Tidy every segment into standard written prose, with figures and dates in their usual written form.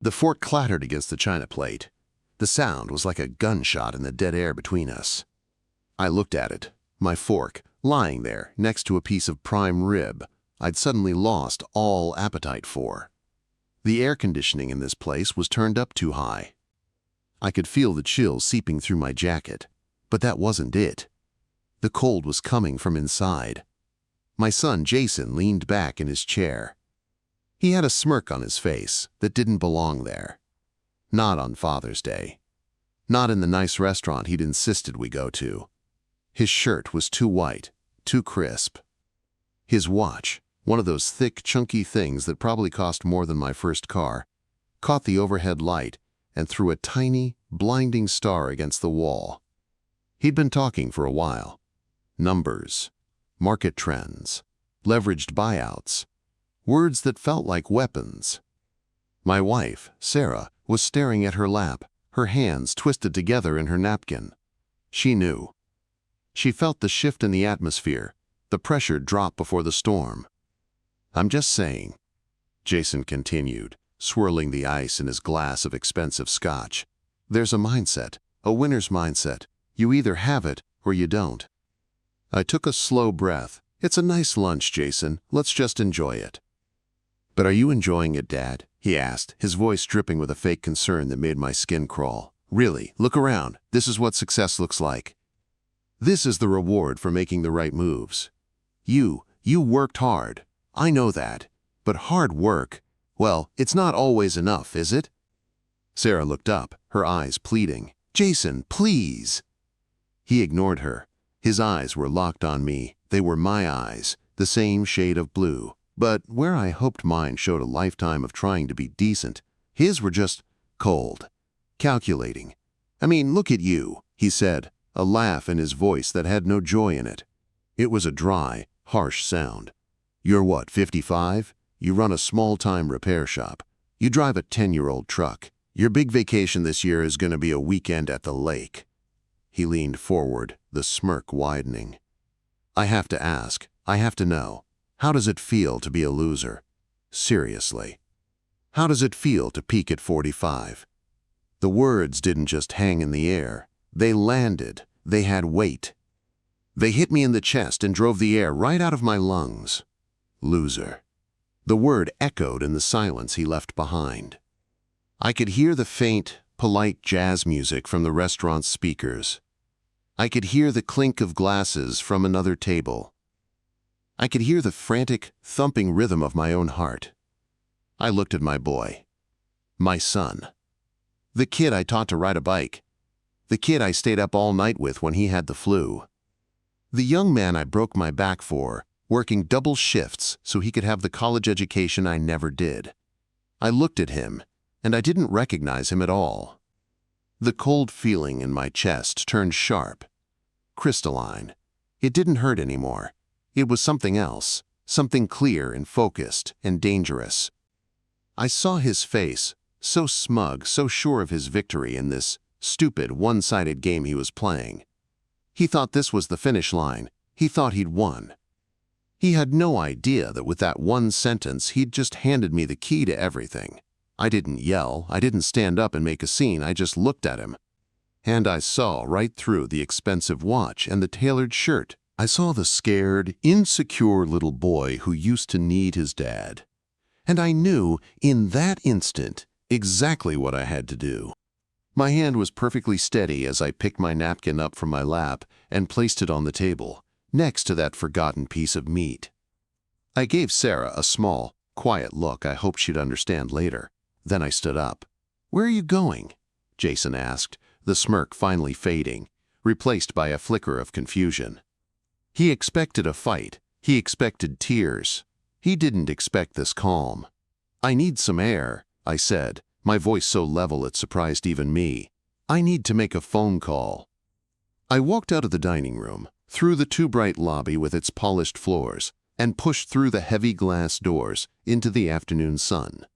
The fork clattered against the china plate. The sound was like a gunshot in the dead air between us. I looked at it, my fork, lying there next to a piece of prime rib I'd suddenly lost all appetite for. The air conditioning in this place was turned up too high. I could feel the chill seeping through my jacket, but that wasn't it. The cold was coming from inside. My son Jason leaned back in his chair. He had a smirk on his face that didn't belong there. Not on Father's Day. Not in the nice restaurant he'd insisted we go to. His shirt was too white, too crisp. His watch, one of those thick, chunky things that probably cost more than my first car, caught the overhead light and threw a tiny, blinding star against the wall. He'd been talking for a while. Numbers, market trends, leveraged buyouts, words that felt like weapons. My wife, Sarah, was staring at her lap, her hands twisted together in her napkin. She knew. She felt the shift in the atmosphere, the pressure drop before the storm. "I'm just saying," Jason continued, swirling the ice in his glass of expensive scotch. "There's a mindset, a winner's mindset. You either have it or you don't." I took a slow breath. "It's a nice lunch, Jason. Let's just enjoy it." "But are you enjoying it, Dad?" he asked, his voice dripping with a fake concern that made my skin crawl. "Really, look around. This is what success looks like. This is the reward for making the right moves. You worked hard. I know that. But hard work, well, it's not always enough, is it?" Sarah looked up, her eyes pleading. "Jason, please." He ignored her. His eyes were locked on me. They were my eyes, the same shade of blue. But where I hoped mine showed a lifetime of trying to be decent, his were just cold, calculating. "I mean, look at you," he said, a laugh in his voice that had no joy in it. It was a dry, harsh sound. "You're what, 55? You run a small-time repair shop. You drive a 10-year-old truck. Your big vacation this year is going to be a weekend at the lake." He leaned forward, the smirk widening. "I have to ask, I have to know. How does it feel to be a loser? Seriously. How does it feel to peak at 45? The words didn't just hang in the air. They landed. They had weight. They hit me in the chest and drove the air right out of my lungs. Loser. The word echoed in the silence he left behind. I could hear the faint, polite jazz music from the restaurant's speakers. I could hear the clink of glasses from another table. I could hear the frantic, thumping rhythm of my own heart. I looked at my boy. My son. The kid I taught to ride a bike. The kid I stayed up all night with when he had the flu. The young man I broke my back for, working double shifts so he could have the college education I never did. I looked at him, and I didn't recognize him at all. The cold feeling in my chest turned sharp, crystalline. It didn't hurt anymore. It was something else, something clear and focused and dangerous. I saw his face, so smug, so sure of his victory in this stupid, one-sided game he was playing. He thought this was the finish line. He thought he'd won. He had no idea that with that one sentence he'd just handed me the key to everything. I didn't yell, I didn't stand up and make a scene, I just looked at him. And I saw right through the expensive watch and the tailored shirt. I saw the scared, insecure little boy who used to need his dad. And I knew, in that instant, exactly what I had to do. My hand was perfectly steady as I picked my napkin up from my lap and placed it on the table, next to that forgotten piece of meat. I gave Sarah a small, quiet look I hoped she'd understand later. Then I stood up. "Where are you going?" Jason asked, the smirk finally fading, replaced by a flicker of confusion. He expected a fight. He expected tears. He didn't expect this calm. "I need some air," I said, my voice so level it surprised even me. "I need to make a phone call." I walked out of the dining room, through the too-bright lobby with its polished floors, and pushed through the heavy glass doors into the afternoon sun.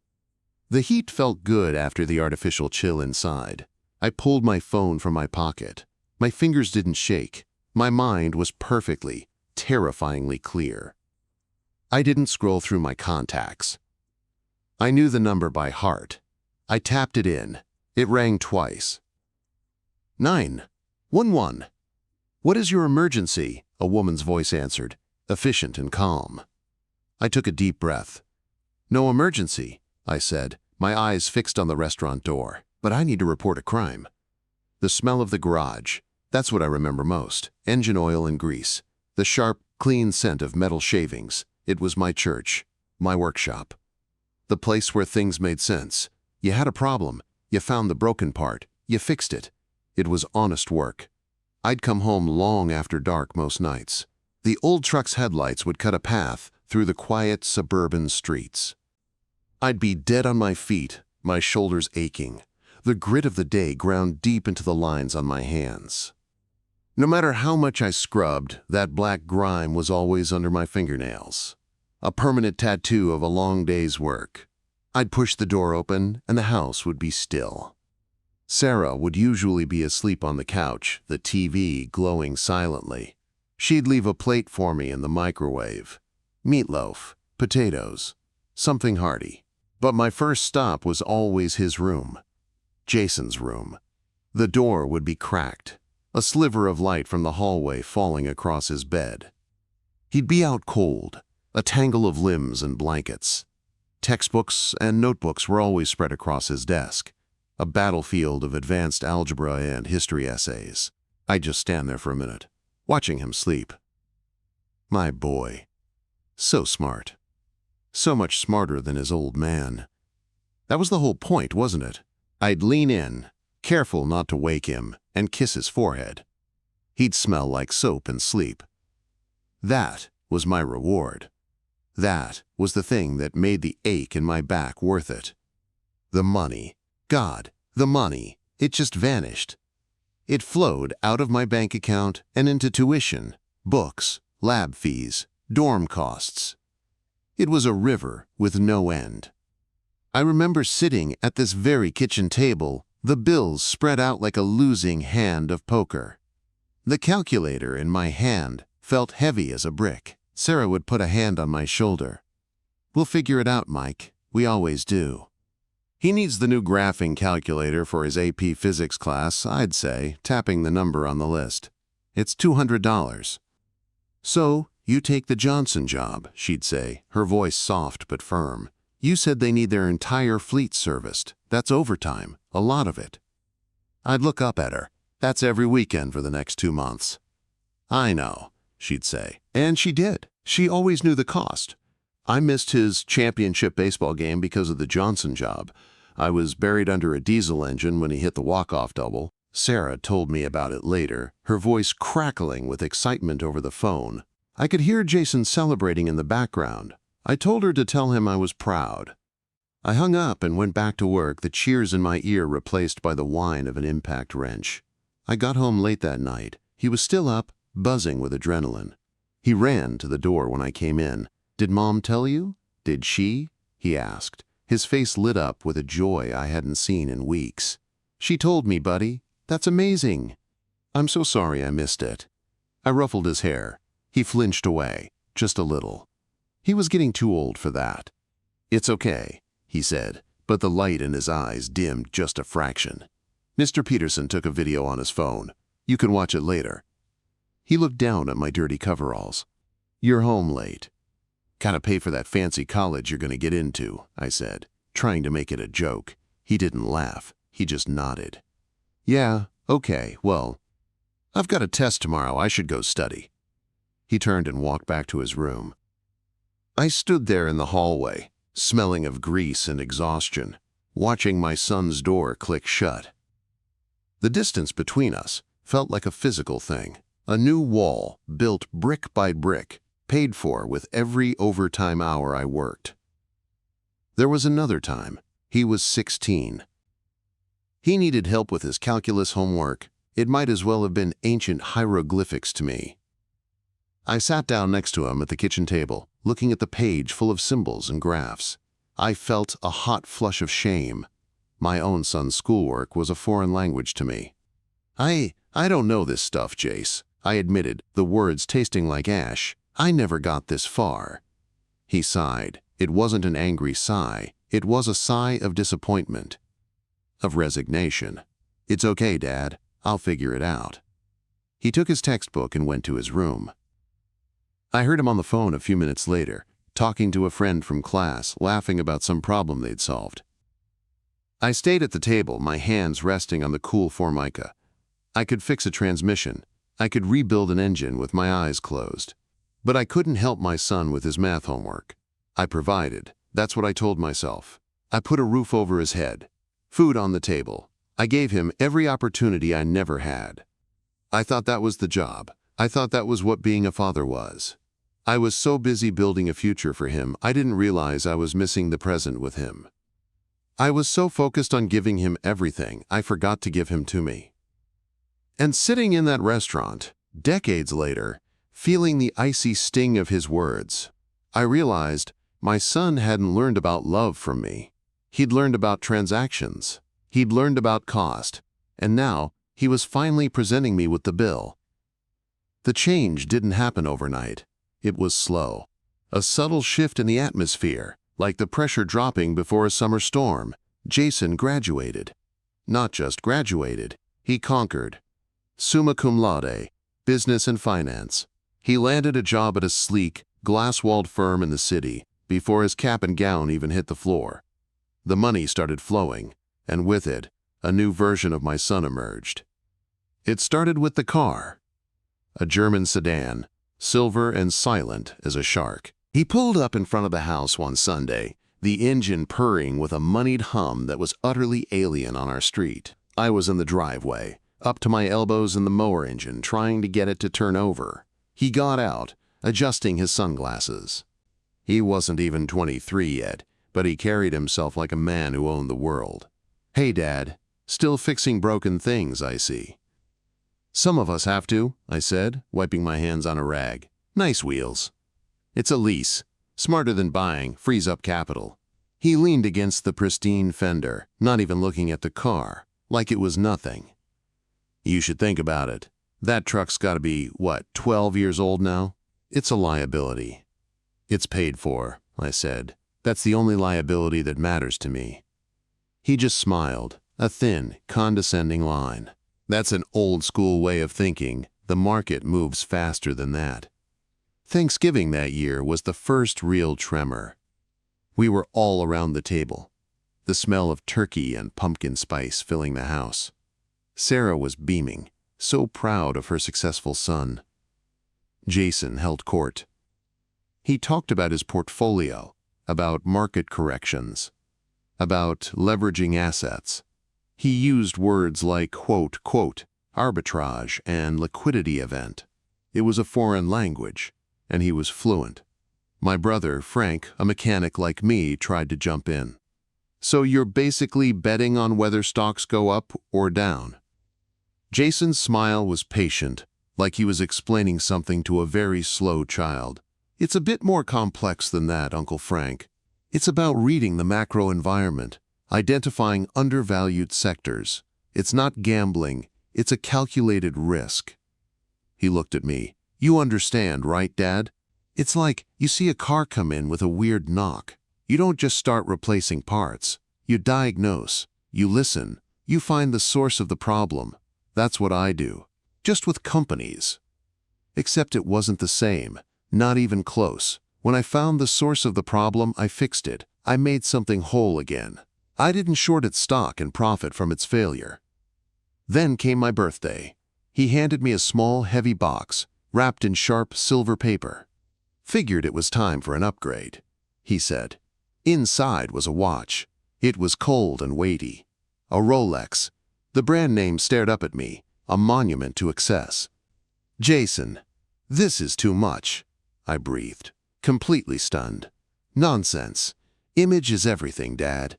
The heat felt good after the artificial chill inside. I pulled my phone from my pocket. My fingers didn't shake. My mind was perfectly, terrifyingly clear. I didn't scroll through my contacts. I knew the number by heart. I tapped it in. It rang twice. 911. What is your emergency? A woman's voice answered, efficient and calm. I took a deep breath. No emergency, I said, my eyes fixed on the restaurant door. But I need to report a crime. The smell of the garage. That's what I remember most. Engine oil and grease. The sharp, clean scent of metal shavings. It was my church. My workshop. The place where things made sense. You had a problem. You found the broken part. You fixed it. It was honest work. I'd come home long after dark most nights. The old truck's headlights would cut a path through the quiet suburban streets. I'd be dead on my feet, my shoulders aching, the grit of the day ground deep into the lines on my hands. No matter how much I scrubbed, that black grime was always under my fingernails, a permanent tattoo of a long day's work. I'd push the door open, and the house would be still. Sarah would usually be asleep on the couch, the TV glowing silently. She'd leave a plate for me in the microwave. Meatloaf, potatoes, something hearty. But my first stop was always his room. Jason's room. The door would be cracked, a sliver of light from the hallway falling across his bed. He'd be out cold, a tangle of limbs and blankets. Textbooks and notebooks were always spread across his desk, a battlefield of advanced algebra and history essays. I'd just stand there for a minute, watching him sleep. My boy. So smart. So much smarter than his old man. That was the whole point, wasn't it? I'd lean in, careful not to wake him, and kiss his forehead. He'd smell like soap and sleep. That was my reward. That was the thing that made the ache in my back worth it. The money. God, the money. It just vanished. It flowed out of my bank account and into tuition, books, lab fees, dorm costs. It was a river with no end. I remember sitting at this very kitchen table, the bills spread out like a losing hand of poker. The calculator in my hand felt heavy as a brick. Sarah would put a hand on my shoulder. We'll figure it out, Mike. We always do. He needs the new graphing calculator for his AP physics class, I'd say, tapping the number on the list. It's $200. So, you take the Johnson job, she'd say, her voice soft but firm. You said they need their entire fleet serviced. That's overtime, a lot of it. I'd look up at her. That's every weekend for the next 2 months. I know, she'd say. And she did. She always knew the cost. I missed his championship baseball game because of the Johnson job. I was buried under a diesel engine when he hit the walk-off double. Sarah told me about it later, her voice crackling with excitement over the phone. I could hear Jason celebrating in the background. I told her to tell him I was proud. I hung up and went back to work, the cheers in my ear replaced by the whine of an impact wrench. I got home late that night. He was still up, buzzing with adrenaline. He ran to the door when I came in. Did Mom tell you? Did she? He asked. His face lit up with a joy I hadn't seen in weeks. She told me, buddy. That's amazing. I'm so sorry I missed it. I ruffled his hair. He flinched away, just a little. He was getting too old for that. It's okay, he said, but the light in his eyes dimmed just a fraction. Mr. Peterson took a video on his phone. You can watch it later. He looked down at my dirty coveralls. You're home late. Gotta pay for that fancy college you're gonna get into, I said, trying to make it a joke. He didn't laugh. He just nodded. Yeah, okay, well, I've got a test tomorrow. I should go study. He turned and walked back to his room. I stood there in the hallway, smelling of grease and exhaustion, watching my son's door click shut. The distance between us felt like a physical thing, a new wall built brick by brick, paid for with every overtime hour I worked. There was another time. He was 16. He needed help with his calculus homework. It might as well have been ancient hieroglyphics to me. I sat down next to him at the kitchen table, looking at the page full of symbols and graphs. I felt a hot flush of shame. My own son's schoolwork was a foreign language to me. I don't know this stuff, Jace, I admitted, the words tasting like ash. I never got this far. He sighed. It wasn't an angry sigh. It was a sigh of disappointment. of resignation. "It's okay, Dad. I'll figure it out." He took his textbook and went to his room. I heard him on the phone a few minutes later, talking to a friend from class, laughing about some problem they'd solved. I stayed at the table, my hands resting on the cool Formica. I could fix a transmission. I could rebuild an engine with my eyes closed. But I couldn't help my son with his math homework. I provided. That's what I told myself. I put a roof over his head, food on the table. I gave him every opportunity I never had. I thought that was the job. I thought that was what being a father was. I was so busy building a future for him, I didn't realize I was missing the present with him. I was so focused on giving him everything, I forgot to give him to me. And sitting in that restaurant, decades later, feeling the icy sting of his words, I realized my son hadn't learned about love from me. He'd learned about transactions. He'd learned about cost. And now, he was finally presenting me with the bill. The change didn't happen overnight. It was slow. A subtle shift in the atmosphere, like the pressure dropping before a summer storm. Jason graduated. Not just graduated, he conquered. Summa cum laude, business and finance. He landed a job at a sleek, glass-walled firm in the city before his cap and gown even hit the floor. The money started flowing, and with it, a new version of my son emerged. It started with the car. A German sedan, silver and silent as a shark. He pulled up in front of the house one Sunday, the engine purring with a moneyed hum that was utterly alien on our street. I was in the driveway, up to my elbows in the mower engine, trying to get it to turn over. He got out, adjusting his sunglasses. He wasn't even 23 yet, but he carried himself like a man who owned the world. "Hey, Dad, still fixing broken things, I see." "Some of us have to," I said, wiping my hands on a rag. "Nice wheels." "It's a lease. Smarter than buying, frees up capital." He leaned against the pristine fender, not even looking at the car, like it was nothing. "You should think about it. That truck's got to be, 12 years old now? It's a liability." "It's paid for," I said. "That's the only liability that matters to me." He just smiled, a thin, condescending line. "That's an old-school way of thinking. The market moves faster than that." Thanksgiving that year was the first real tremor. We were all around the table, the smell of turkey and pumpkin spice filling the house. Sarah was beaming, so proud of her successful son. Jason held court. He talked about his portfolio, about market corrections, about leveraging assets. He used words like quote, arbitrage and liquidity event. It was a foreign language, and he was fluent. My brother, Frank, a mechanic like me, tried to jump in. "So you're basically betting on whether stocks go up or down?" Jason's smile was patient, like he was explaining something to a very slow child. "It's a bit more complex than that, Uncle Frank. It's about reading the macro environment, identifying undervalued sectors. It's not gambling, it's a calculated risk." He looked at me. "You understand, right, Dad? It's like you see a car come in with a weird knock. You don't just start replacing parts. You diagnose, you listen, you find the source of the problem. That's what I do, just with companies." Except it wasn't the same, not even close. When I found the source of the problem, I fixed it. I made something whole again. I didn't short its stock and profit from its failure. Then came my birthday. He handed me a small, heavy box, wrapped in sharp silver paper. "Figured it was time for an upgrade," he said. Inside was a watch. It was cold and weighty. A Rolex. The brand name stared up at me, a monument to excess. "Jason, this is too much," I breathed, completely stunned. "Nonsense. Image is everything, Dad.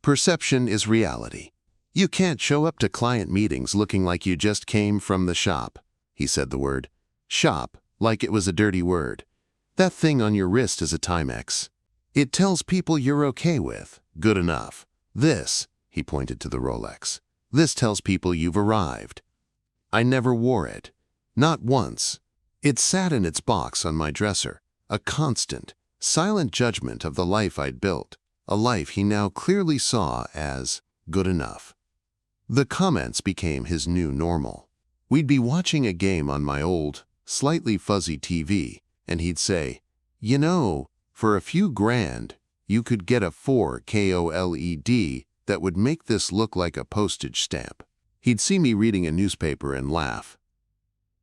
Perception is reality. You can't show up to client meetings looking like you just came from the shop." He said the word shop like it was a dirty word. "That thing on your wrist is a Timex. It tells people you're okay with, good enough. This," he pointed to the Rolex, "this tells people you've arrived." I never wore it. Not once. It sat in its box on my dresser, a constant, silent judgment of the life I'd built, a life he now clearly saw as good enough. The comments became his new normal. We'd be watching a game on my old, slightly fuzzy TV, and he'd say, "You know, for a few grand, you could get a 4K OLED that would make this look like a postage stamp." He'd see me reading a newspaper and laugh.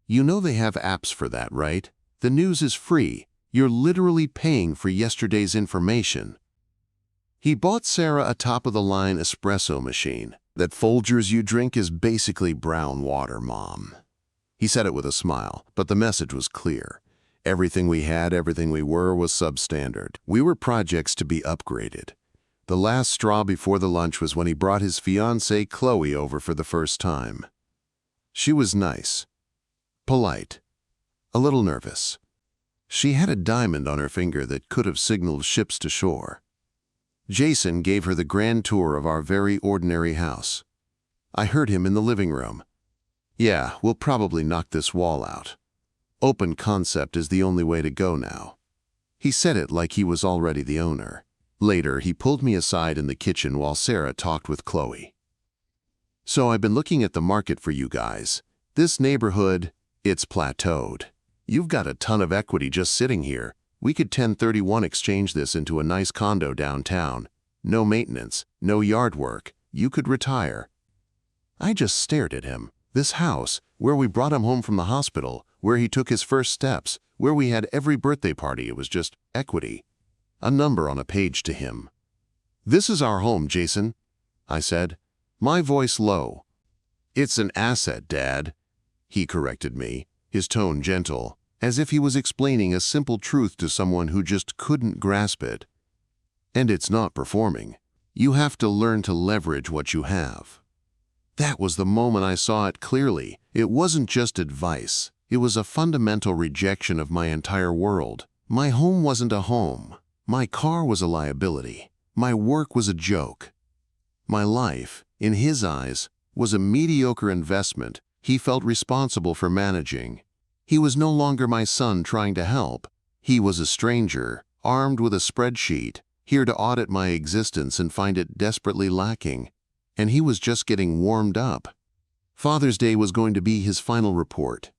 "You know they have apps for that, right? The news is free. You're literally paying for yesterday's information." He bought Sarah a top-of-the-line espresso machine. "That Folgers you drink is basically brown water, Mom." He said it with a smile, but the message was clear. Everything we had, everything we were, was substandard. We were projects to be upgraded. The last straw before the lunch was when he brought his fiancée Chloe over for the first time. She was nice, polite, a little nervous. She had a diamond on her finger that could have signaled ships to shore. Jason gave her the grand tour of our very ordinary house. I heard him in the living room. "Yeah, we'll probably knock this wall out. Open concept is the only way to go now." He said it like he was already the owner. Later, he pulled me aside in the kitchen while Sarah talked with Chloe. "So I've been looking at the market for you guys. This neighborhood, it's plateaued. You've got a ton of equity just sitting here. We could 1031 exchange this into a nice condo downtown. No maintenance, no yard work. You could retire." I just stared at him. This house, where we brought him home from the hospital, where he took his first steps, where we had every birthday party, it was just equity. A number on a page to him. "This is our home, Jason," I said, my voice low. "It's an asset, Dad," he corrected me, his tone gentle, as if he was explaining a simple truth to someone who just couldn't grasp it. "And it's not performing. You have to learn to leverage what you have." That was the moment I saw it clearly. It wasn't just advice. It was a fundamental rejection of my entire world. My home wasn't a home. My car was a liability. My work was a joke. My life, in his eyes, was a mediocre investment he felt responsible for managing. He was no longer my son trying to help. He was a stranger, armed with a spreadsheet, here to audit my existence and find it desperately lacking. And he was just getting warmed up. Father's Day was going to be his final report.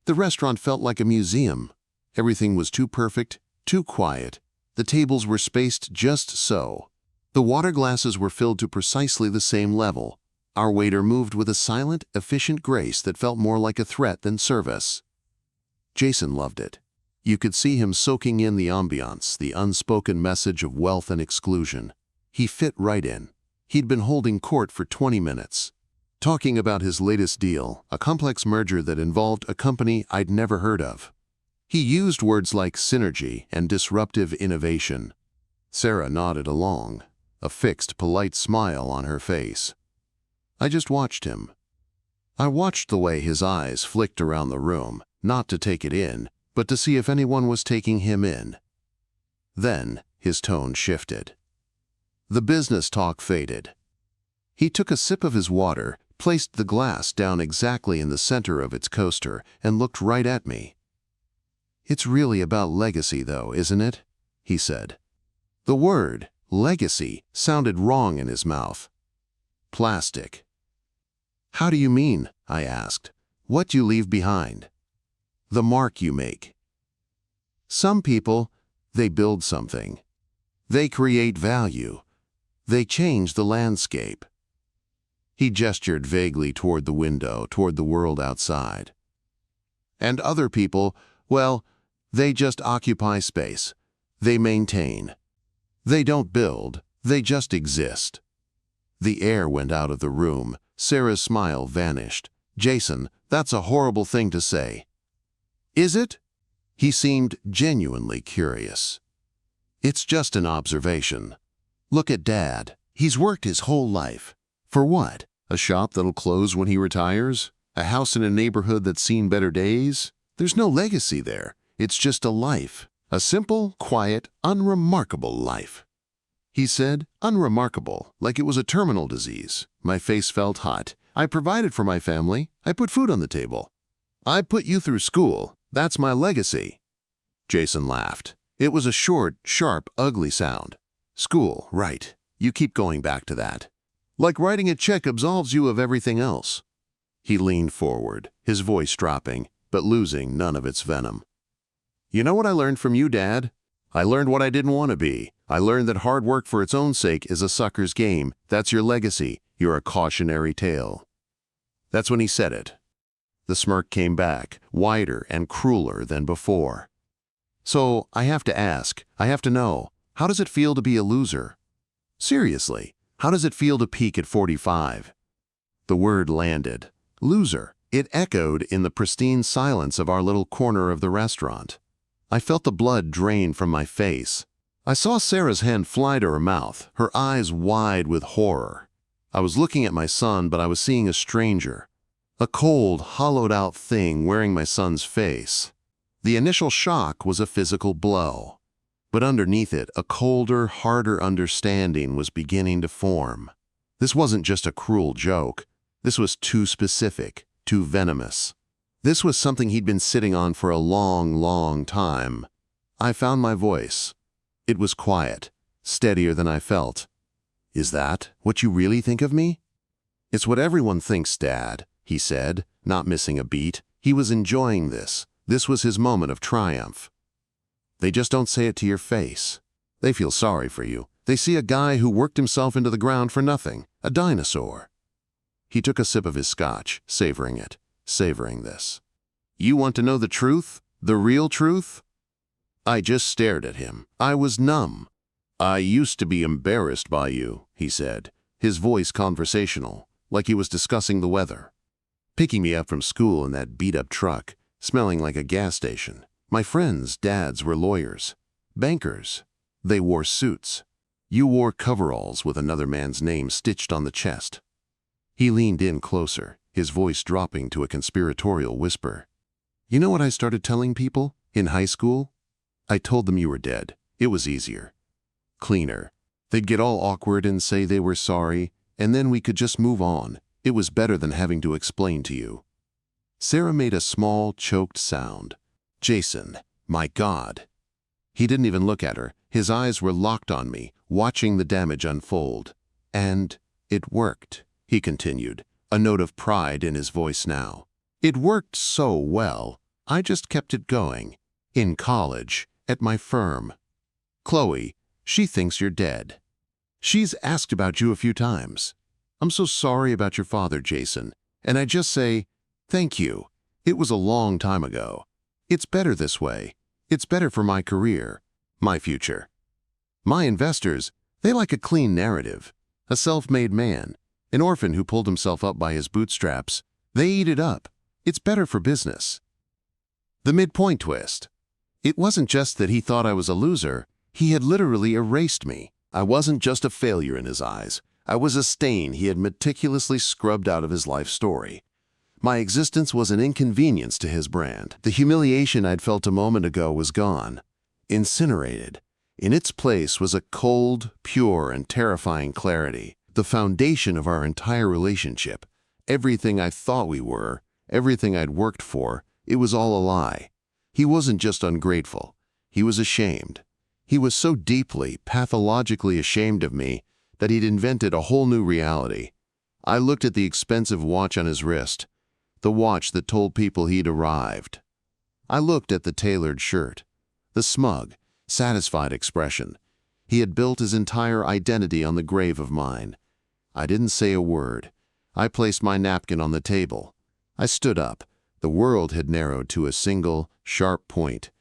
The restaurant felt like a museum. Everything was too perfect, too quiet. The tables were spaced just so. The water glasses were filled to precisely the same level. Our waiter moved with a silent, efficient grace that felt more like a threat than service. Jason loved it. You could see him soaking in the ambiance, the unspoken message of wealth and exclusion. He fit right in. He'd been holding court for 20 minutes, talking about his latest deal, a complex merger that involved a company I'd never heard of. He used words like synergy and disruptive innovation. Sarah nodded along, a fixed, polite smile on her face. I just watched him. I watched the way his eyes flicked around the room, not to take it in, but to see if anyone was taking him in. Then his tone shifted. The business talk faded. He took a sip of his water, placed the glass down exactly in the center of its coaster, and looked right at me. "It's really about legacy, though, isn't it?" he said. The word, legacy, sounded wrong in his mouth. "Plastic." "How do you mean?" I asked. "What you leave behind?" "The mark you make. Some people, they build something. They create value. They change the landscape." He gestured vaguely toward the window, toward the world outside. "And other people, well, they just occupy space. They maintain. They don't build, they just exist." The air went out of the room. Sarah's smile vanished. "Jason, that's a horrible thing to say." "Is it?" He seemed genuinely curious. "It's just an observation. Look at Dad. He's worked his whole life. For what? A shop that'll close when he retires? A house in a neighborhood that's seen better days? There's no legacy there. It's just a life. A simple, quiet, unremarkable life." He said, "Unremarkable," like it was a terminal disease. My face felt hot. "I provided for my family. I put food on the table. I put you through school. That's my legacy." Jason laughed. It was a short, sharp, ugly sound. "School, right. You keep going back to that. Like writing a check absolves you of everything else." He leaned forward, his voice dropping, but losing none of its venom. "You know what I learned from you, Dad? I learned what I didn't want to be. I learned that hard work for its own sake is a sucker's game. That's your legacy. You're a cautionary tale." That's when he said it. The smirk came back, wider and crueler than before. "So, I have to ask, I have to know, how does it feel to be a loser? Seriously, how does it feel to peak at 45? The word landed. Loser. It echoed in the pristine silence of our little corner of the restaurant. I felt the blood drain from my face. I saw Sarah's hand fly to her mouth, her eyes wide with horror. I was looking at my son, but I was seeing a stranger. A cold, hollowed-out thing wearing my son's face. The initial shock was a physical blow. But underneath it, a colder, harder understanding was beginning to form. This wasn't just a cruel joke. This was too specific, too venomous. This was something he'd been sitting on for a long, long time. I found my voice. It was quiet, steadier than I felt. "Is that what you really think of me?" "It's what everyone thinks, Dad," he said, not missing a beat. He was enjoying this. This was his moment of triumph. "They just don't say it to your face. They feel sorry for you. They see a guy who worked himself into the ground for nothing, a dinosaur." He took a sip of his scotch, savoring it, savoring this. "You want to know the truth? The real truth?" I just stared at him. I was numb. "I used to be embarrassed by you," he said, his voice conversational, like he was discussing the weather. Picking me up from school in that beat-up truck, smelling like a gas station. My friends' dads were lawyers, bankers. They wore suits. You wore coveralls with another man's name stitched on the chest. He leaned in closer, his voice dropping to a conspiratorial whisper. "You know what I started telling people in high school? I told them you were dead. It was easier. Cleaner. They'd get all awkward and say they were sorry, and then we could just move on. It was better than having to explain to you." Sarah made a small, choked sound. "Jason, my God." He didn't even look at her. His eyes were locked on me, watching the damage unfold. "And it worked," he continued, a note of pride in his voice now. "It worked so well, I just kept it going. In college, at my firm. Chloe, she thinks you're dead. She's asked about you a few times. I'm so sorry about your father, Jason. And I just say, thank you. It was a long time ago. It's better this way. It's better for my career, my future. My investors, they like a clean narrative. A self-made man, an orphan who pulled himself up by his bootstraps. They eat it up. It's better for business." The midpoint twist. It wasn't just that he thought I was a loser. He had literally erased me. I wasn't just a failure in his eyes. I was a stain he had meticulously scrubbed out of his life story. My existence was an inconvenience to his brand. The humiliation I'd felt a moment ago was gone, incinerated. In its place was a cold, pure, and terrifying clarity, the foundation of our entire relationship. Everything I thought we were, everything I'd worked for, it was all a lie. He wasn't just ungrateful. He was ashamed. He was so deeply, pathologically ashamed of me that he'd invented a whole new reality. I looked at the expensive watch on his wrist, the watch that told people he'd arrived. I looked at the tailored shirt, the smug, satisfied expression. He had built his entire identity on the grave of mine. I didn't say a word. I placed my napkin on the table. I stood up. The world had narrowed to a single, sharp point.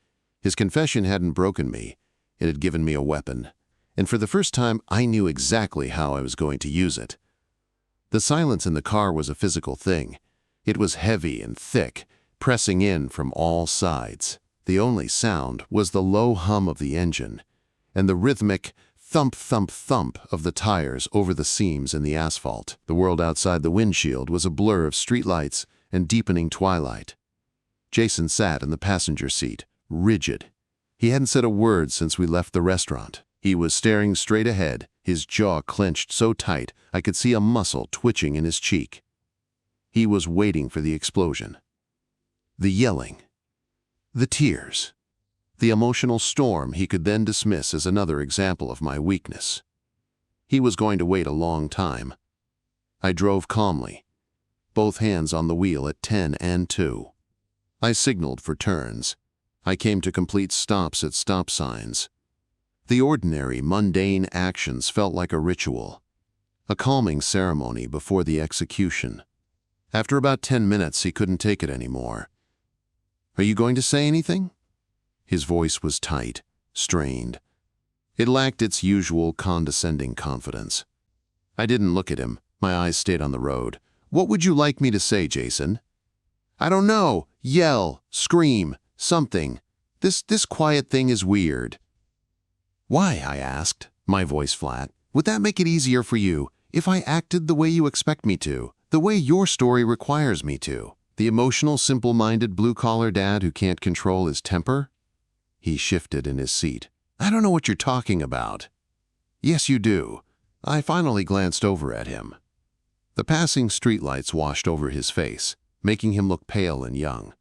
His confession hadn't broken me. It had given me a weapon. And for the first time, I knew exactly how I was going to use it. The silence in the car was a physical thing. It was heavy and thick, pressing in from all sides. The only sound was the low hum of the engine and the rhythmic thump, thump, thump of the tires over the seams in the asphalt. The world outside the windshield was a blur of streetlights and deepening twilight. Jason sat in the passenger seat, rigid. He hadn't said a word since we left the restaurant. He was staring straight ahead, his jaw clenched so tight I could see a muscle twitching in his cheek. He was waiting for the explosion. The yelling. The tears. The emotional storm he could then dismiss as another example of my weakness. He was going to wait a long time. I drove calmly, both hands on the wheel at 10 and 2. I signaled for turns. I came to complete stops at stop signs. The ordinary, mundane actions felt like a ritual, a calming ceremony before the execution. After about 10 minutes, he couldn't take it anymore. "Are you going to say anything?" His voice was tight, strained. It lacked its usual condescending confidence. I didn't look at him. My eyes stayed on the road. "What would you like me to say, Jason?" "I don't know. Yell, scream, something. This quiet thing is weird." "Why?" I asked, my voice flat. "Would that make it easier for you if I acted the way you expect me to, the way your story requires me to? The emotional, simple-minded, blue-collar dad who can't control his temper?" He shifted in his seat. "I don't know what you're talking about." "Yes, you do." I finally glanced over at him. The passing streetlights washed over his face, making him look pale and young.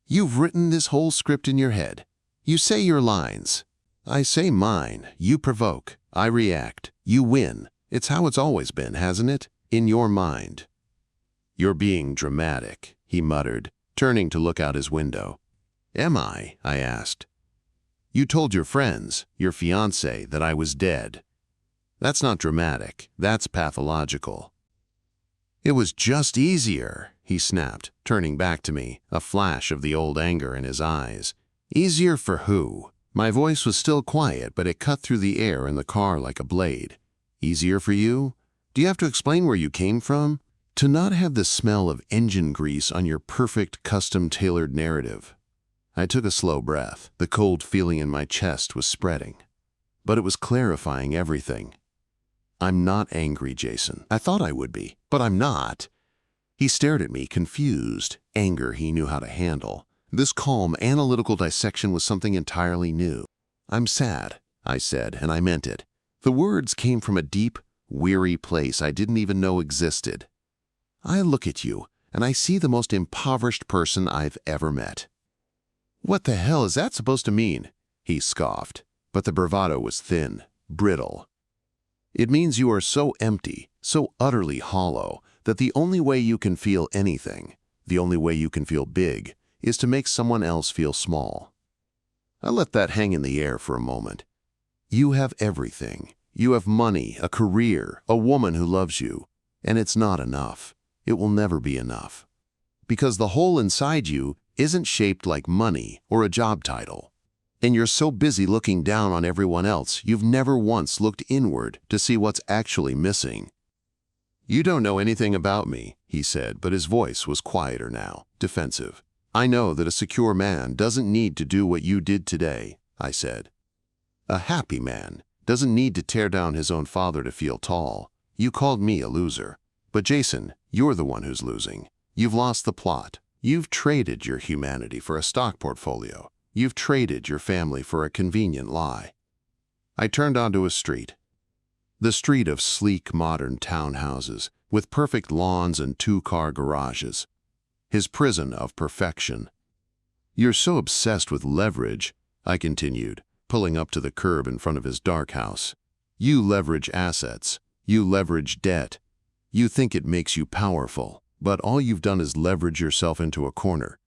"You've written this whole script in your head. You say your lines. I say mine. You provoke. I react. You win. It's how it's always been, hasn't it? In your mind." "You're being dramatic," he muttered, turning to look out his window. "Am I?" I asked. "You told your friends, your fiancé, that I was dead. That's not dramatic. That's pathological." "It was just easier," he snapped, turning back to me, a flash of the old anger in his eyes. "Easier for who?" My voice was still quiet, but it cut through the air in the car like a blade. "Easier for you? Do you have to explain where you came from? To not have the smell of engine grease on your perfect, custom-tailored narrative?" I took a slow breath. The cold feeling in my chest was spreading, but it was clarifying everything. "I'm not angry, Jason. I thought I would be, but I'm not." He stared at me, confused. Anger he knew how to handle. This calm, analytical dissection was something entirely new. "I'm sad," I said, and I meant it. The words came from a deep, weary place I didn't even know existed. "I look at you, and I see the most impoverished person I've ever met." "What the hell is that supposed to mean?" He scoffed, but the bravado was thin, brittle. "It means you are so empty, so utterly hollow, that the only way you can feel anything, the only way you can feel big, is to make someone else feel small." I let that hang in the air for a moment. You have everything. You have money, a career, a woman who loves you, and it's not enough. It will never be enough. Because the hole inside you isn't shaped like money or a job title. And you're so busy looking down on everyone else, you've never once looked inward to see what's actually missing. "You don't know anything about me," he said, but his voice was quieter now, defensive. "I know that a secure man doesn't need to do what you did today," I said. "A happy man doesn't need to tear down his own father to feel tall. You called me a loser. But Jason, you're the one who's losing. You've lost the plot. You've traded your humanity for a stock portfolio. You've traded your family for a convenient lie." I turned onto a street. The street of sleek, modern townhouses, with perfect lawns and two-car garages. His prison of perfection. "You're so obsessed with leverage," I continued, pulling up to the curb in front of his dark house. "You leverage assets. You leverage debt. You think it makes you powerful, but all you've done is leverage yourself into a corner.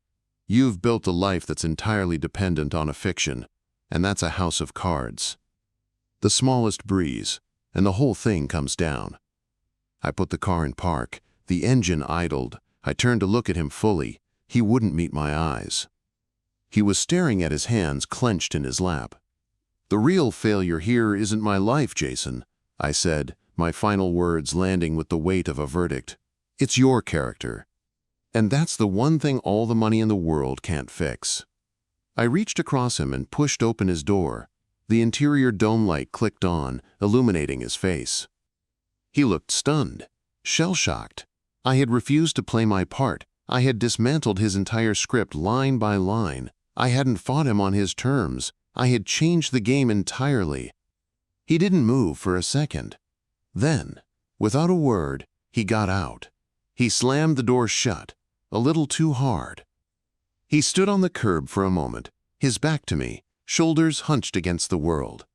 You've built a life that's entirely dependent on a fiction, and that's a house of cards. The smallest breeze, and the whole thing comes down." I put the car in park. The engine idled. I turned to look at him fully. He wouldn't meet my eyes. He was staring at his hands clenched in his lap. "The real failure here isn't my life, Jason," I said, my final words landing with the weight of a verdict. "It's your character. And that's the one thing all the money in the world can't fix." I reached across him and pushed open his door. The interior dome light clicked on, illuminating his face. He looked stunned, shell-shocked. I had refused to play my part. I had dismantled his entire script line by line. I hadn't fought him on his terms. I had changed the game entirely. He didn't move for a second. Then, without a word, he got out. He slammed the door shut, a little too hard. He stood on the curb for a moment, his back to me, shoulders hunched against the world.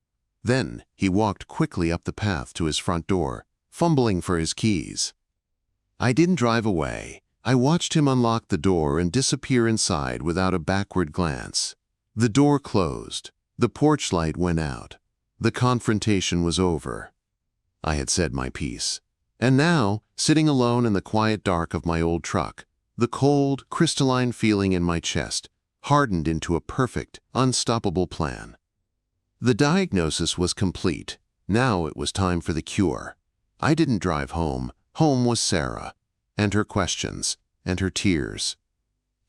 Then he walked quickly up the path to his front door, fumbling for his keys. I didn't drive away. I watched him unlock the door and disappear inside without a backward glance. The door closed. The porch light went out. The confrontation was over. I had said my piece. And now, sitting alone in the quiet dark of my old truck, the cold, crystalline feeling in my chest hardened into a perfect, unstoppable plan. The diagnosis was complete. Now it was time for the cure. I didn't drive home. Home was Sarah, and her questions, and her tears.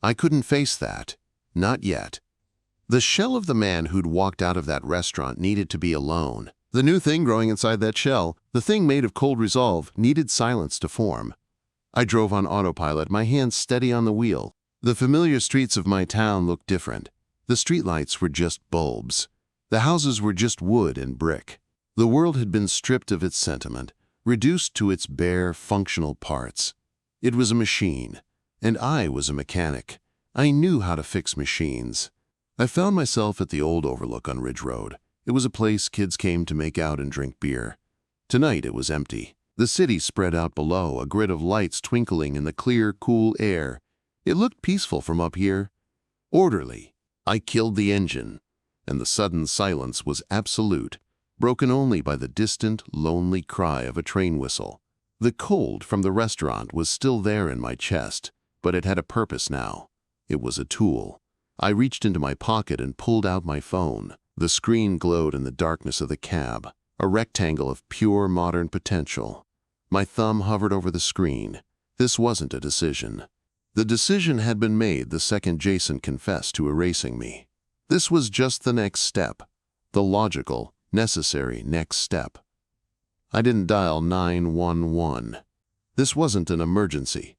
I couldn't face that. Not yet. The shell of the man who'd walked out of that restaurant needed to be alone. The new thing growing inside that shell, the thing made of cold resolve, needed silence to form. I drove on autopilot, my hands steady on the wheel. The familiar streets of my town looked different. The streetlights were just bulbs. The houses were just wood and brick. The world had been stripped of its sentiment, reduced to its bare, functional parts. It was a machine, and I was a mechanic. I knew how to fix machines. I found myself at the old Overlook on Ridge Road. It was a place kids came to make out and drink beer. Tonight it was empty. The city spread out below, a grid of lights twinkling in the clear, cool air. It looked peaceful from up here. Orderly. I killed the engine, and the sudden silence was absolute, broken only by the distant, lonely cry of a train whistle. The cold from the restaurant was still there in my chest, but it had a purpose now. It was a tool. I reached into my pocket and pulled out my phone. The screen glowed in the darkness of the cab, a rectangle of pure modern potential. My thumb hovered over the screen. This wasn't a decision. The decision had been made the second Jason confessed to erasing me. This was just the next step, the logical, necessary next step. I didn't dial 911. This wasn't an emergency.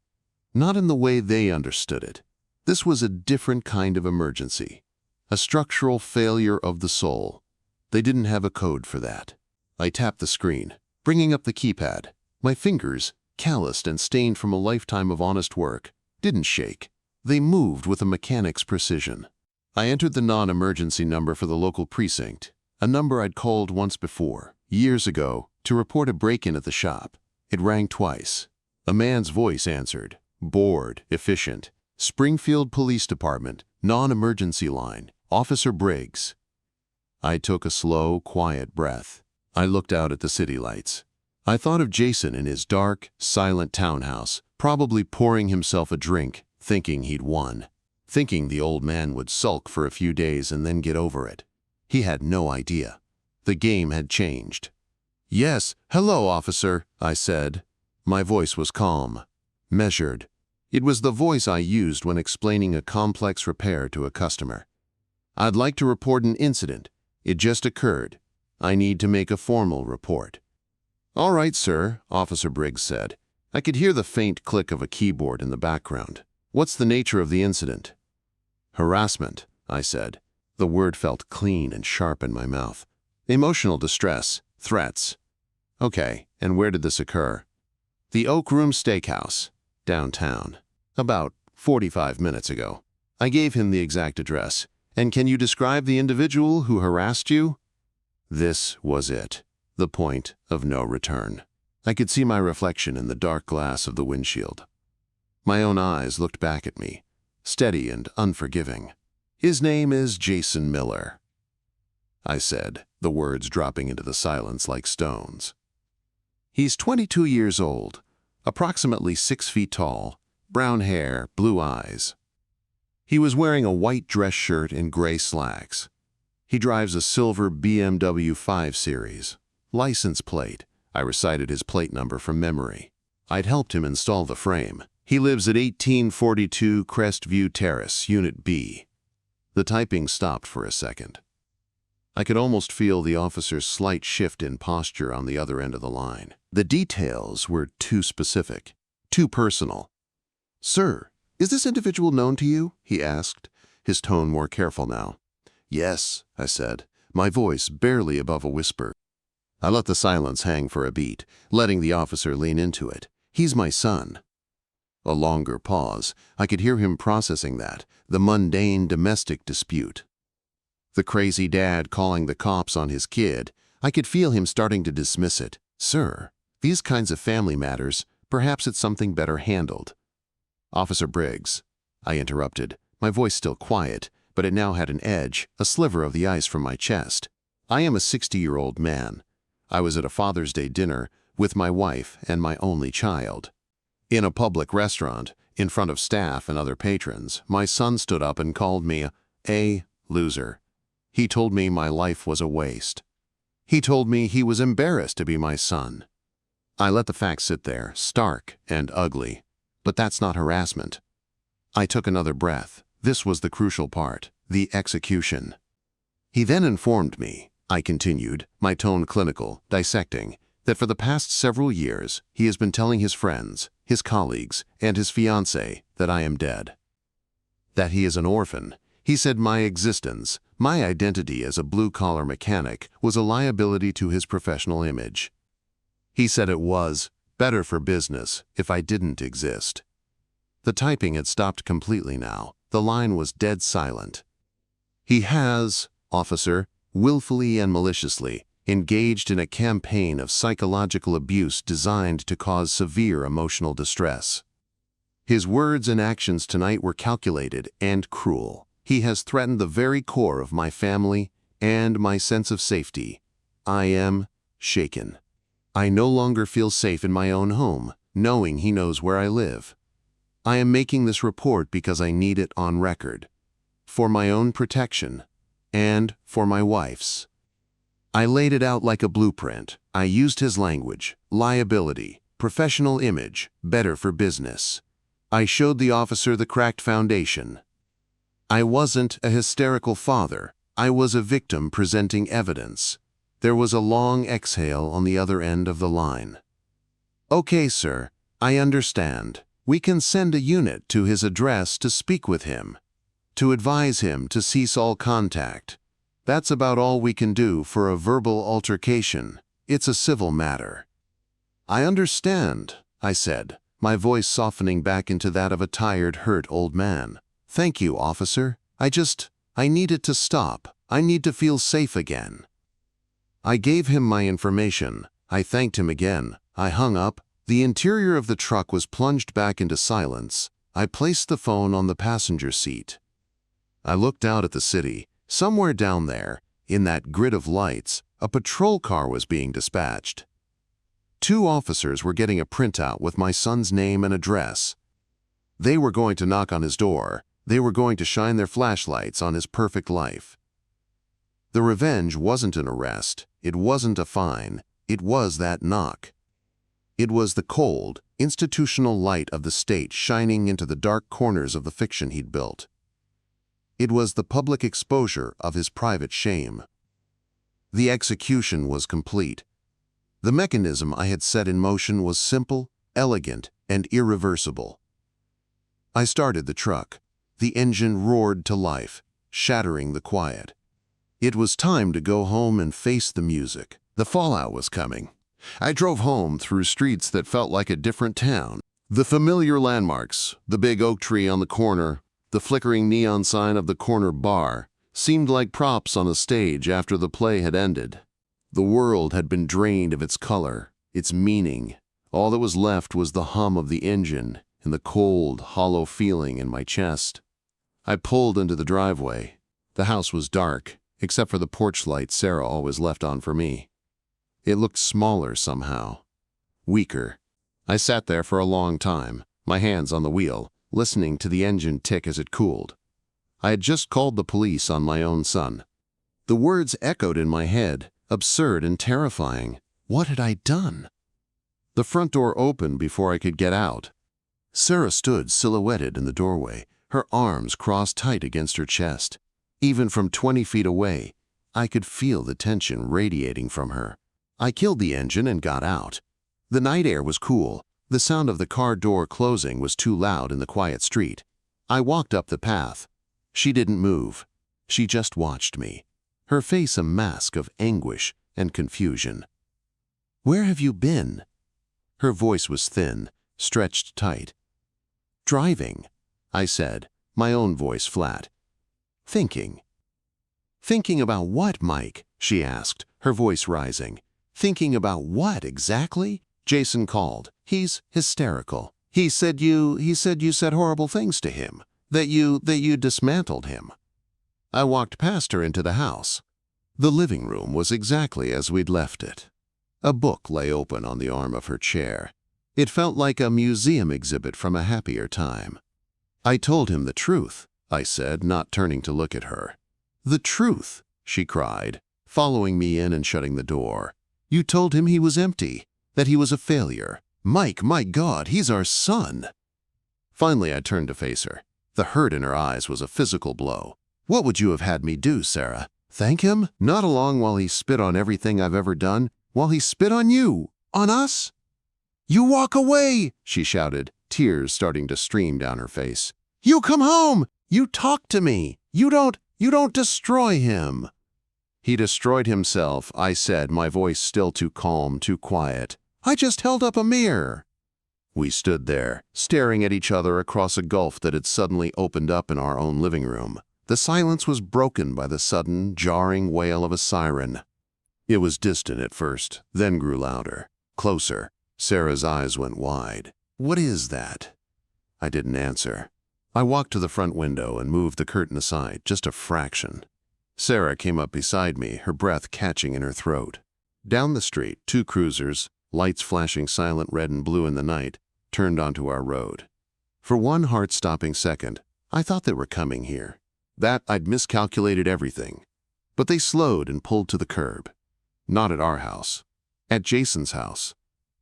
Not in the way they understood it. This was a different kind of emergency. A structural failure of the soul. They didn't have a code for that. I tapped the screen, bringing up the keypad. My fingers, calloused and stained from a lifetime of honest work, didn't shake. They moved with a mechanic's precision. I entered the non-emergency number for the local precinct, a number I'd called once before, years ago, to report a break-in at the shop. It rang twice. A man's voice answered. Bored, efficient. Springfield Police Department, non-emergency line, Officer Briggs. I took a slow, quiet breath. I looked out at the city lights. I thought of Jason in his dark, silent townhouse, probably pouring himself a drink, thinking he'd won. Thinking the old man would sulk for a few days and then get over it. He had no idea. The game had changed. Yes, hello, officer, I said. My voice was calm, measured. It was the voice I used when explaining a complex repair to a customer. I'd like to report an incident. It just occurred. I need to make a formal report. All right, sir, Officer Briggs said. I could hear the faint click of a keyboard in the background. What's the nature of the incident? Harassment, I said. The word felt clean and sharp in my mouth. Emotional distress, threats. Okay, and where did this occur? The Oak Room Steakhouse, downtown. About 45 minutes ago. I gave him the exact address. And can you describe the individual who harassed you? This was it. The point of no return. I could see my reflection in the dark glass of the windshield. My own eyes looked back at me, steady and unforgiving. His name is Jason Miller, I said, the words dropping into the silence like stones. He's 22 years old, approximately 6 feet tall, brown hair, blue eyes. He was wearing a white dress shirt and gray slacks. He drives a silver BMW 5 Series. License plate. I recited his plate number from memory. I'd helped him install the frame. He lives at 1842 Crestview Terrace, Unit B. The typing stopped for a second. I could almost feel the officer's slight shift in posture on the other end of the line. The details were too specific, too personal. Sir, is this individual known to you? He asked, his tone more careful now. Yes, I said, my voice barely above a whisper. I let the silence hang for a beat, letting the officer lean into it. He's my son. A longer pause. I could hear him processing that, the mundane domestic dispute. The crazy dad calling the cops on his kid. I could feel him starting to dismiss it. Sir, these kinds of family matters, Perhaps it's something better handled." "Officer Briggs," I interrupted, my voice still quiet, but it now had an edge, a sliver of the ice from my chest. "I am a 60-year-old man. I was at a Father's Day dinner with my wife and my only child. In a public restaurant, in front of staff and other patrons, my son stood up and called me a loser. He told me my life was a waste. He told me he was embarrassed to be my son. I let the facts sit there, stark and ugly. But that's not harassment." I took another breath. This was the crucial part, the execution. "He then informed me," I continued, my tone clinical, dissecting, "that for the past several years he has been telling his friends, his colleagues, and his fiancée that I am dead. That he is an orphan. He said my existence, my identity as a blue-collar mechanic, was a liability to his professional image. He said it was better for business if I didn't exist." The typing had stopped completely now. The line was dead silent. "He has, officer, willfully and maliciously, engaged in a campaign of psychological abuse designed to cause severe emotional distress. His words and actions tonight were calculated and cruel. He has threatened the very core of my family and my sense of safety. I am shaken. I no longer feel safe in my own home, knowing he knows where I live. I am making this report because I need it on record, for my own protection and for my wife's." I laid it out like a blueprint. I used his language: liability, professional image, better for business. I showed the officer the cracked foundation. I wasn't a hysterical father. I was a victim presenting evidence. There was a long exhale on the other end of the line. "Okay, sir, I understand. We can send a unit to his address to speak with him, to advise him to cease all contact. That's about all we can do for a verbal altercation. It's a civil matter." "I understand," I said, my voice softening back into that of a tired, hurt old man. "Thank you, officer. I need it to stop. I need to feel safe again." I gave him my information. I thanked him again. I hung up. The interior of the truck was plunged back into silence. I placed the phone on the passenger seat. I looked out at the city. Somewhere down there, in that grid of lights, a patrol car was being dispatched. 2 officers were getting a printout with my son's name and address. They were going to knock on his door. They were going to shine their flashlights on his perfect life. The revenge wasn't an arrest. It wasn't a fine. It was that knock. It was the cold, institutional light of the state shining into the dark corners of the fiction he'd built. It was the public exposure of his private shame. The execution was complete. The mechanism I had set in motion was simple, elegant, and irreversible. I started the truck. The engine roared to life, shattering the quiet. It was time to go home and face the music. The fallout was coming. I drove home through streets that felt like a different town. The familiar landmarks, the big oak tree on the corner, the flickering neon sign of the corner bar, seemed like props on a stage after the play had ended. The world had been drained of its color, its meaning. All that was left was the hum of the engine and the cold, hollow feeling in my chest. I pulled into the driveway. The house was dark, except for the porch light Sarah always left on for me. It looked smaller somehow, weaker. I sat there for a long time, my hands on the wheel, listening to the engine tick as it cooled. I had just called the police on my own son. The words echoed in my head, absurd and terrifying. What had I done? The front door opened before I could get out. Sarah stood silhouetted in the doorway, her arms crossed tight against her chest. Even from 20 feet away, I could feel the tension radiating from her. I killed the engine and got out. The night air was cool. The sound of the car door closing was too loud in the quiet street. I walked up the path. She didn't move. She just watched me, her face a mask of anguish and confusion. "Where have you been?" Her voice was thin, stretched tight. "Driving," I said, my own voice flat. "Thinking." "Thinking about what, Mike?" she asked, her voice rising. "Thinking about what exactly?" Jason called. He's hysterical. He said you said horrible things to him. That you dismantled him. I walked past her into the house. The living room was exactly as we'd left it. A book lay open on the arm of her chair. It felt like a museum exhibit from a happier time. I told him the truth, I said, not turning to look at her. The truth, she cried, following me in and shutting the door. You told him he was empty, that he was a failure. Mike, my God, he's our son. Finally, I turned to face her. The hurt in her eyes was a physical blow. What would you have had me do, Sarah? Thank him? Not along while he spit on everything I've ever done, while he spit on you, on us? You walk away, she shouted, tears starting to stream down her face. You come home! You talk to me! You don't destroy him! He destroyed himself, I said, my voice still too calm, too quiet. I just held up a mirror. We stood there, staring at each other across a gulf that had suddenly opened up in our own living room. The silence was broken by the sudden, jarring wail of a siren. It was distant at first, then grew louder, closer. Sarah's eyes went wide. What is that? I didn't answer. I walked to the front window and moved the curtain aside, just a fraction. Sarah came up beside me, her breath catching in her throat. Down the street, 2 cruisers, lights flashing silent red and blue in the night, turned onto our road. For one heart-stopping second, I thought they were coming here. That I'd miscalculated everything. But they slowed and pulled to the curb. Not at our house. At Jason's house.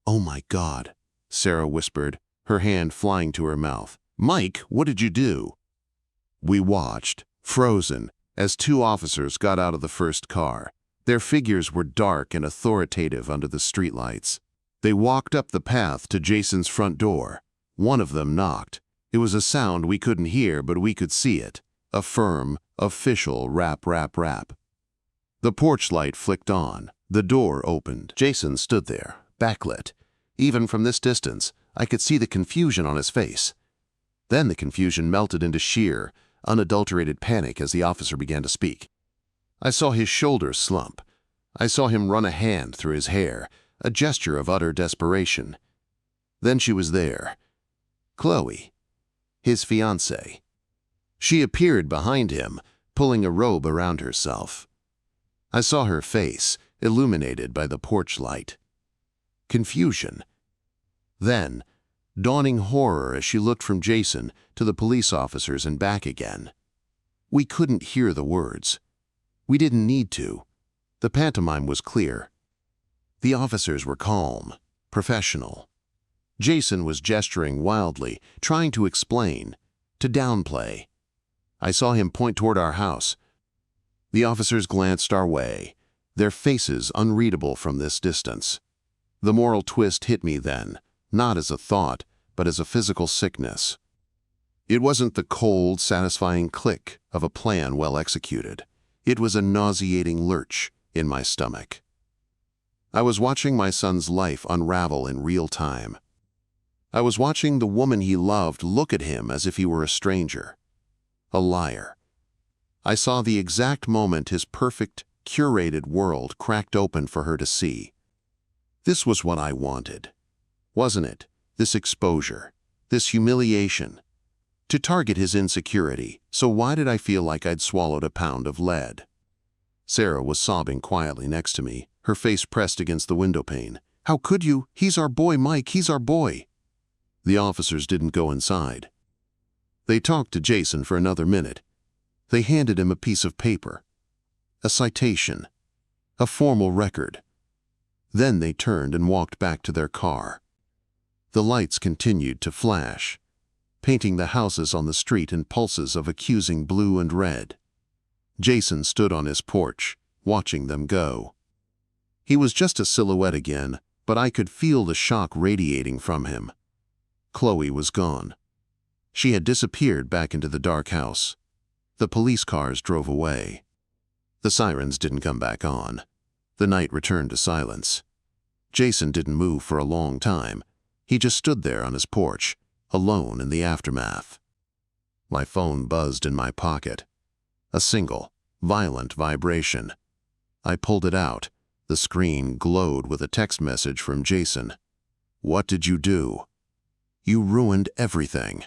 Oh my God, Sarah whispered, her hand flying to her mouth. Mike, what did you do? We watched, frozen, as 2 officers got out of the first car. Their figures were dark and authoritative under the streetlights. They walked up the path to Jason's front door. One of them knocked. It was a sound we couldn't hear, but we could see it. A firm, official rap, rap, rap. The porch light flicked on. The door opened. Jason stood there, backlit. Even from this distance, I could see the confusion on his face. Then the confusion melted into sheer, unadulterated panic as the officer began to speak. I saw his shoulders slump. I saw him run a hand through his hair, a gesture of utter desperation. Then she was there. Chloe, his fiancée. She appeared behind him, pulling a robe around herself. I saw her face, illuminated by the porch light. Confusion. Then, dawning horror as she looked from Jason to the police officers and back again. We couldn't hear the words. We didn't need to. The pantomime was clear. The officers were calm, professional. Jason was gesturing wildly, trying to explain, to downplay. I saw him point toward our house. The officers glanced our way, their faces unreadable from this distance. The moral twist hit me then, not as a thought, but as a physical sickness. It wasn't the cold, satisfying click of a plan well executed. It was a nauseating lurch in my stomach. I was watching my son's life unravel in real time. I was watching the woman he loved look at him as if he were a stranger, a liar. I saw the exact moment his perfect, curated world cracked open for her to see. This was what I wanted, wasn't it? This exposure, this humiliation. To target his insecurity, so why did I feel like I'd swallowed a pound of lead? Sarah was sobbing quietly next to me, her face pressed against the windowpane. How could you? He's our boy, Mike, he's our boy. The officers didn't go inside. They talked to Jason for another minute. They handed him a piece of paper, a citation, a formal record. Then they turned and walked back to their car. The lights continued to flash, painting the houses on the street in pulses of accusing blue and red. Jason stood on his porch, watching them go. He was just a silhouette again, but I could feel the shock radiating from him. Chloe was gone. She had disappeared back into the dark house. The police cars drove away. The sirens didn't come back on. The night returned to silence. Jason didn't move for a long time. He just stood there on his porch, alone in the aftermath. My phone buzzed in my pocket. A single, violent vibration. I pulled it out. The screen glowed with a text message from Jason. What did you do? You ruined everything.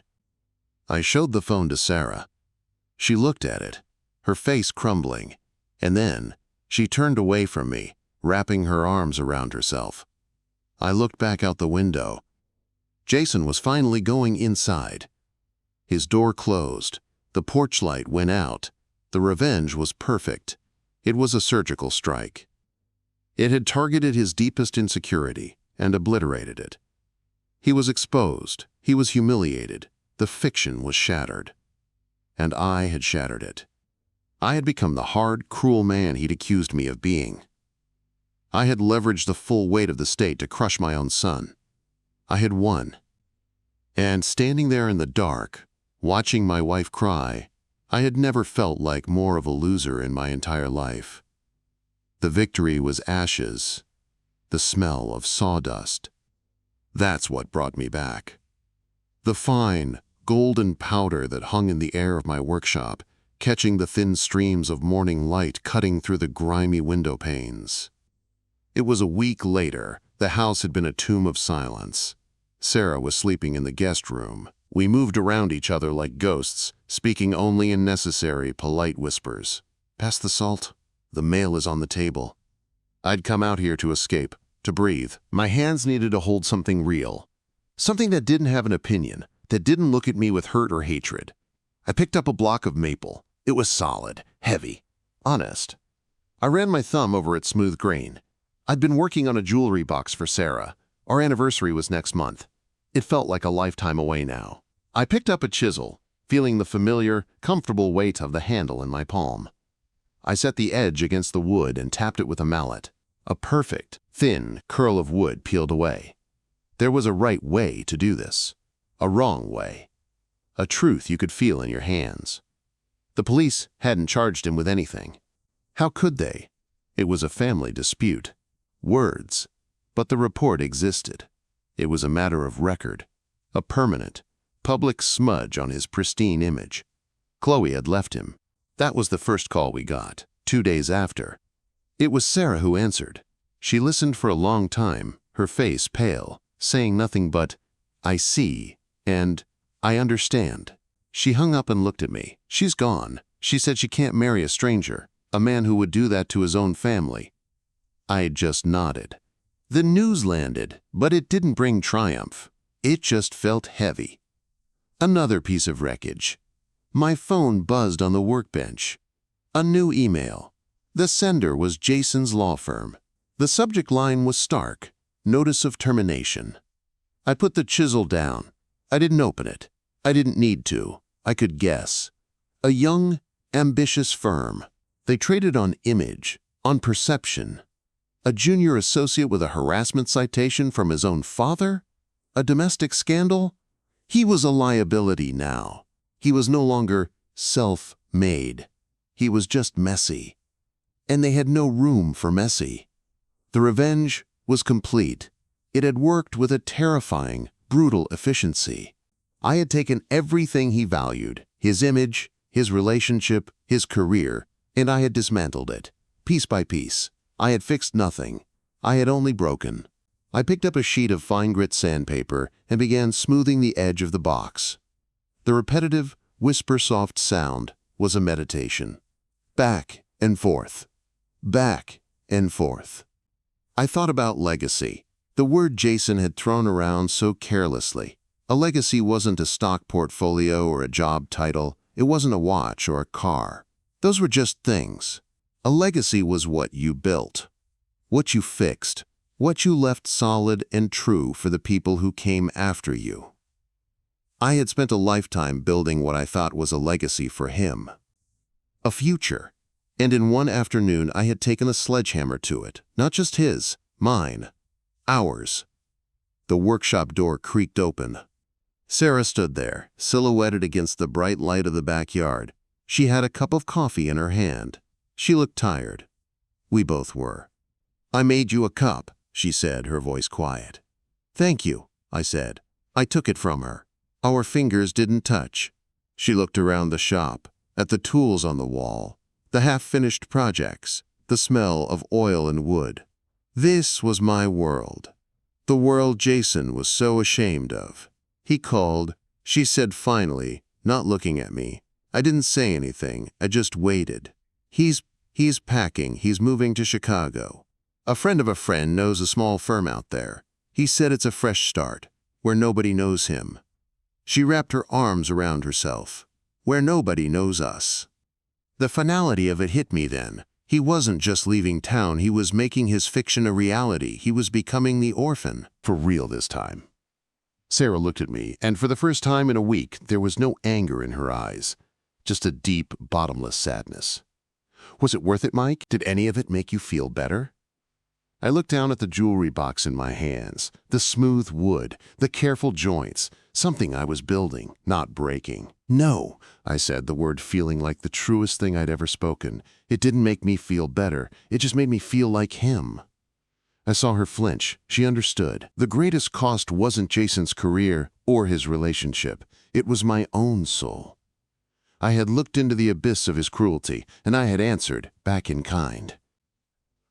I showed the phone to Sarah. She looked at it, her face crumbling, and then she turned away from me, wrapping her arms around herself. I looked back out the window. Jason was finally going inside. His door closed. The porch light went out. The revenge was perfect. It was a surgical strike. It had targeted his deepest insecurity and obliterated it. He was exposed. He was humiliated. The fiction was shattered. And I had shattered it. I had become the hard, cruel man he'd accused me of being. I had leveraged the full weight of the state to crush my own son. I had won. And standing there in the dark, watching my wife cry, I had never felt like more of a loser in my entire life. The victory was ashes, the smell of sawdust. That's what brought me back. The fine, golden powder that hung in the air of my workshop, catching the thin streams of morning light cutting through the grimy window panes. It was a week later. The house had been a tomb of silence. Sarah was sleeping in the guest room. We moved around each other like ghosts, speaking only in necessary, polite whispers. Pass the salt. The mail is on the table. I'd come out here to escape, to breathe. My hands needed to hold something real. Something that didn't have an opinion, that didn't look at me with hurt or hatred. I picked up a block of maple. It was solid, heavy, honest. I ran my thumb over its smooth grain. I'd been working on a jewelry box for Sarah. Our anniversary was next month. It felt like a lifetime away now. I picked up a chisel, feeling the familiar, comfortable weight of the handle in my palm. I set the edge against the wood and tapped it with a mallet. A perfect, thin curl of wood peeled away. There was a right way to do this. A wrong way. A truth you could feel in your hands. The police hadn't charged him with anything. How could they? It was a family dispute. Words. But the report existed. It was a matter of record. A permanent, public smudge on his pristine image. Chloe had left him. That was the first call we got, 2 days after. It was Sarah who answered. She listened for a long time, her face pale, saying nothing but, "I see," and "I understand." She hung up and looked at me. She's gone. She said she can't marry a stranger, a man who would do that to his own family. I just nodded. The news landed, but it didn't bring triumph. It just felt heavy. Another piece of wreckage. My phone buzzed on the workbench. A new email. The sender was Jason's law firm. The subject line was stark. Notice of termination. I put the chisel down. I didn't open it. I didn't need to. I could guess. A young, ambitious firm. They traded on image, on perception. A junior associate with a harassment citation from his own father? A domestic scandal? He was a liability now. He was no longer self-made. He was just messy. And they had no room for messy. The revenge was complete. It had worked with a terrifying, brutal efficiency. I had taken everything he valued, his image, his relationship, his career, and I had dismantled it, piece by piece. I had fixed nothing. I had only broken. I picked up a sheet of fine grit sandpaper and began smoothing the edge of the box. The repetitive, whisper-soft sound was a meditation. Back and forth. Back and forth. I thought about legacy, the word Jason had thrown around so carelessly. A legacy wasn't a stock portfolio or a job title. It wasn't a watch or a car. Those were just things. A legacy was what you built, what you fixed, what you left solid and true for the people who came after you. I had spent a lifetime building what I thought was a legacy for him. A future. And in one afternoon I had taken a sledgehammer to it. Not just his, mine, ours. The workshop door creaked open. Sarah stood there, silhouetted against the bright light of the backyard. She had a cup of coffee in her hand. She looked tired. We both were. "I made you a cup," she said, her voice quiet. "Thank you," I said. I took it from her. Our fingers didn't touch. She looked around the shop, at the tools on the wall, the half-finished projects, the smell of oil and wood. This was my world. The world Jason was so ashamed of. He called. She said finally, not looking at me. I didn't say anything. I just waited. He's packing. He's moving to Chicago. A friend of a friend knows a small firm out there. He said it's a fresh start, where nobody knows him. She wrapped her arms around herself. Where nobody knows us. The finality of it hit me then. He wasn't just leaving town, he was making his fiction a reality. He was becoming the orphan. For real this time. Sarah looked at me, and for the first time in a week, there was no anger in her eyes. Just a deep, bottomless sadness. Was it worth it, Mike? Did any of it make you feel better? I looked down at the jewelry box in my hands, the smooth wood, the careful joints, something I was building, not breaking. No, I said, the word feeling like the truest thing I'd ever spoken. It didn't make me feel better, it just made me feel like him. I saw her flinch. She understood. The greatest cost wasn't Jason's career or his relationship. It was my own soul. I had looked into the abyss of his cruelty, and I had answered, back in kind.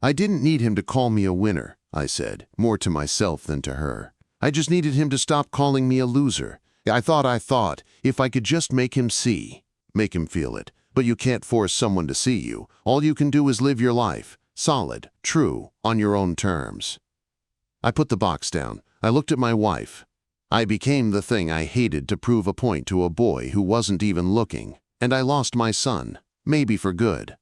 I didn't need him to call me a winner, I said, more to myself than to her. I just needed him to stop calling me a loser. I thought, if I could just make him see, make him feel it. But you can't force someone to see you. All you can do is live your life, solid, true, on your own terms. I put the box down. I looked at my wife. I became the thing I hated to prove a point to a boy who wasn't even looking. And I lost my son, maybe for good.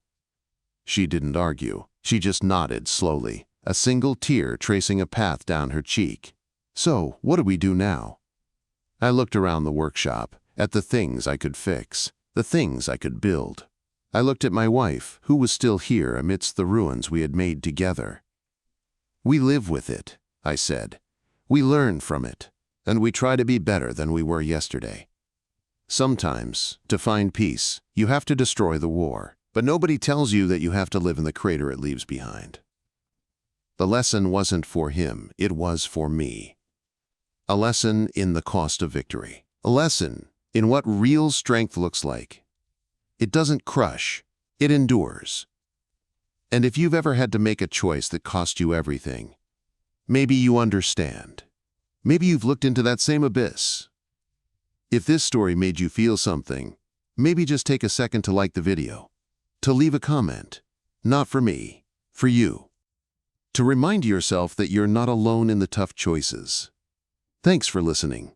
She didn't argue. She just nodded slowly, a single tear tracing a path down her cheek. So, what do we do now? I looked around the workshop, at the things I could fix, the things I could build. I looked at my wife, who was still here amidst the ruins we had made together. We live with it, I said. We learn from it, and we try to be better than we were yesterday. Sometimes, to find peace, you have to destroy the war. But nobody tells you that you have to live in the crater it leaves behind. The lesson wasn't for him, it was for me. A lesson in the cost of victory. A lesson in what real strength looks like. It doesn't crush, it endures. And if you've ever had to make a choice that cost you everything, maybe you understand. Maybe you've looked into that same abyss. If this story made you feel something, maybe just take a second to like the video. To leave a comment, not for me, for you. To remind yourself that you're not alone in the tough choices. Thanks for listening.